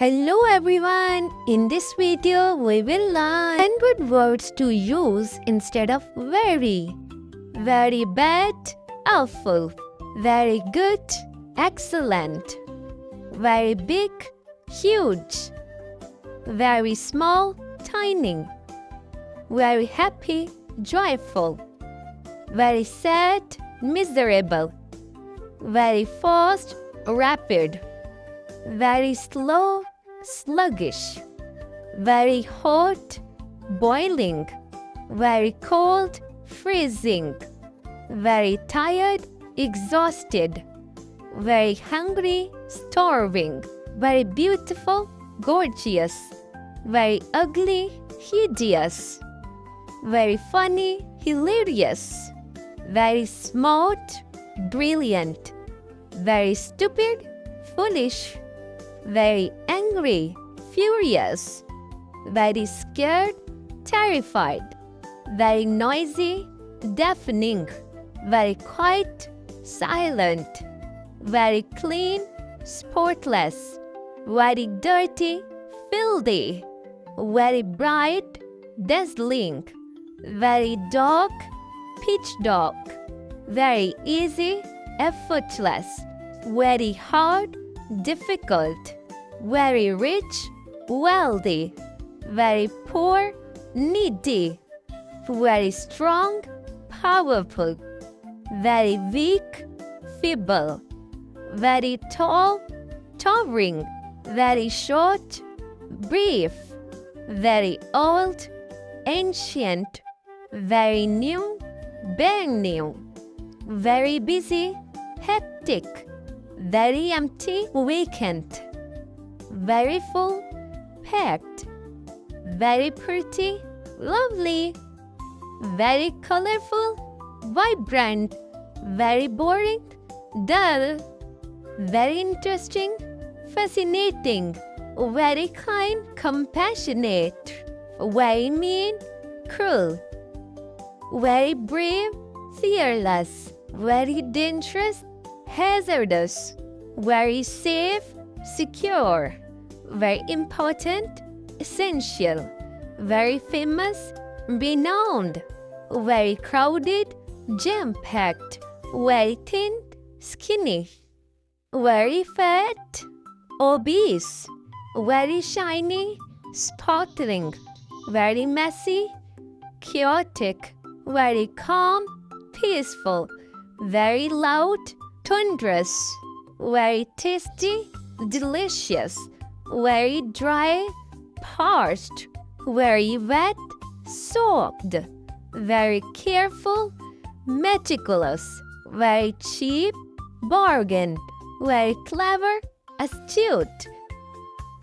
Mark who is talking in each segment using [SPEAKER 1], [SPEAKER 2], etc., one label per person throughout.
[SPEAKER 1] Hello everyone! In this video, we will learn 100 words to use instead of very. Very bad, awful. Very good, excellent. Very big, huge. Very small, tiny. Very happy, joyful. Very sad, miserable. Very fast, rapid. Very slow, sluggish. Very hot, boiling. Very cold, freezing. Very tired, exhausted. Very hungry, starving. Very beautiful, gorgeous. Very ugly, hideous. Very funny, hilarious. Very smart, brilliant. Very stupid, foolish. Very angry, furious. Very scared, terrified. Very noisy, deafening. Very quiet, silent. Very clean, spotless. Very dirty, filthy. Very bright, dazzling. Very dark, pitch dark. Very easy, effortless. Very hard, difficult. Very rich, wealthy. Very poor, needy. Very strong, powerful. Very weak, feeble. Very tall, towering. Very short, brief. Very old, ancient. Very new, brand new. Very busy, hectic. Very empty, vacant. Very full, packed. Very pretty, lovely. Very colorful, vibrant. Very boring, dull. Very interesting, fascinating. Very kind, compassionate. Very mean, cruel. Very brave, fearless. Very dangerous, hazardous. Very safe, secure. Very important, essential. Very famous, renowned. Very crowded, jam-packed. Very thin, skinny. Very fat, obese. Very shiny, sparkling. Very messy, chaotic. Very calm, peaceful. Very loud, thunderous. Very tasty, delicious. Very dry, parched. Very wet, soaked. Very careful, meticulous. Very cheap, bargain. Very clever, astute.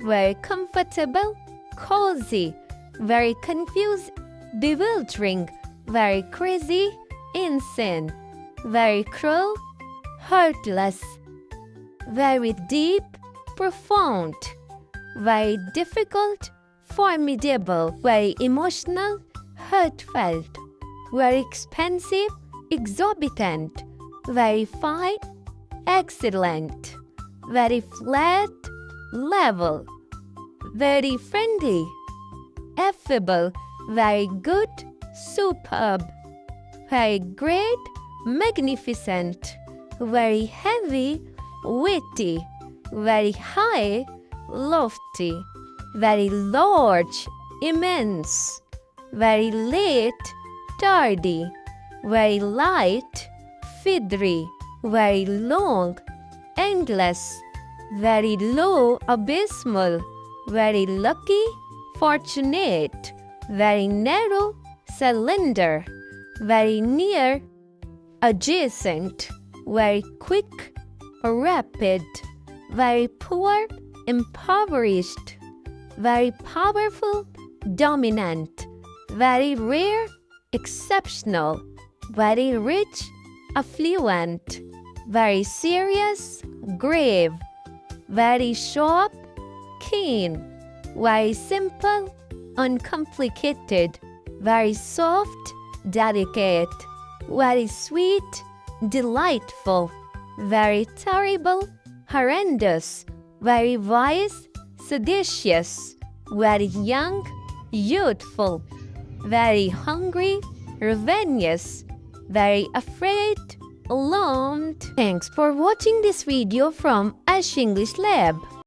[SPEAKER 1] Very comfortable, cozy. Very confused, bewildering. Very crazy, insane. Very cruel, heartless. Very deep, profound. Very difficult, formidable. Very emotional, heartfelt. Very expensive, exorbitant. Very fine, excellent. Very flat, level. Very friendly, affable. Very good, superb. Very great, magnificent. Very heavy, weighty. Very high, lofty. Very large, immense. Very late, tardy. Very light, feathery. Very long, endless. Very low, abysmal. Very lucky, fortunate. Very narrow, cylinder. Very near, adjacent. Very quick, rapid. Very poor, impoverished. Very powerful, dominant. Very rare, exceptional. Very rich, affluent. Very serious, grave. Very sharp, keen. Very simple, uncomplicated. Very soft, delicate. Very sweet, delightful. Very terrible, horrendous. Very wise, seditious, very young, youthful, very hungry, ravenous, very afraid, alarmed. Thanks for watching this video from Ash English Lab.